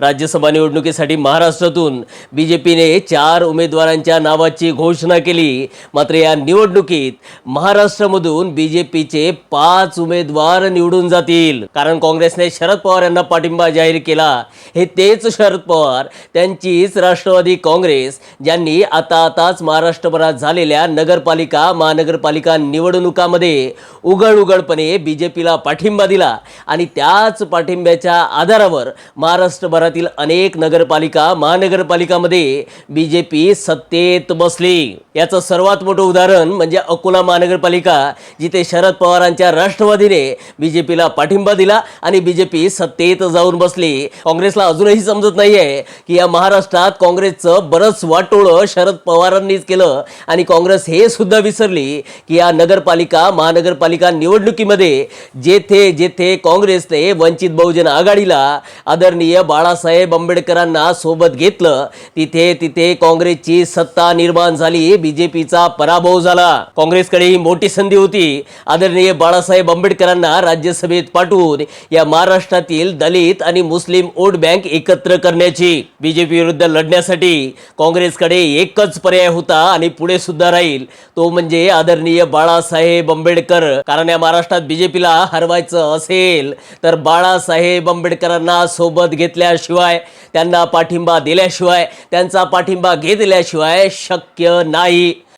राज्यसभा निवडणुकीसाठी महाराष्ट्रातून बीजेपीने 4 उमेदवारांच्या नावाची घोषणा केली। मात्र या निवडणुकीत महाराष्ट्रामधून बीजेपीचे 5 उमेदवार निवडून जातील, कारण काँग्रेसने शरद पवार यांना पाठिंबा जाहीर केला। हे तेच शरद पवार, त्यांचीच राष्ट्रवादी काँग्रेस, ज्यांनी आताच महाराष्ट्रभरात झालेल्या नगरपालिका महानगरपालिका निवडणुकांमध्ये उघडपणे बीजेपीला पाठिंबा दिला आणि त्याच पाठिंब्याच्या आधारावर महाराष्ट्रभरातील अनेक नगरपालिका महानगरपालिकांमध्ये बीजेपी सत्तेत बसली। याचं सर्वात मोठं उदाहरण म्हणजे अकोला महानगरपालिका, जिथे शरद पवारांच्या राष्ट्रवादीने बीजेपीला पाठिंबा दिला आणि बीजेपी सत्तेत जाऊन बसली। काँग्रेसला अजूनही समजत नाहीये की या महाराष्ट्रात काँग्रेसचं बरंच वाटोळं शरद पवारांनीच केलं आणि काँग्रेस हे सुद्धा विसरली की या नगरपालिका महानगरपालिका निवडणुकीमध्ये जेथे जेथे काँग्रेसने वंचित बहुजन आघाडीला आदरणीय बाळासाहेब आंबेडकरांना सोबत घेतलं, तिथे तिथे काँग्रेसची सत्ता निर्माण झाली, बीजेपीचा पराभव झाला। काँग्रेसकडे ही मोठी संधी होती आदरणीय बाळासाहेब आंबेडकरांना राज्यसभेत पाठवून या महाराष्ट्रातील दलित आणि मुस्लिम वोट बँक एकत्र करण्याची। बीजेपी विरुद्ध लढण्यासाठी काँग्रेसकडे एकच पर्याय होता आणि पुढे सुद्धा राहील, तो म्हणजे आदरणीय बाळासाहेब आंबेडकर। कारण या महाराष्ट्रात बीजेपीला हरवायचं असेल तर बाळासाहेब आंबेडकरांना सोबत घेतल्याशिवाय, त्यांना पाठिंबा दिल्याशिवाय, त्यांचा पाठिंबा घेतल्याशिवाय शक्य नाही।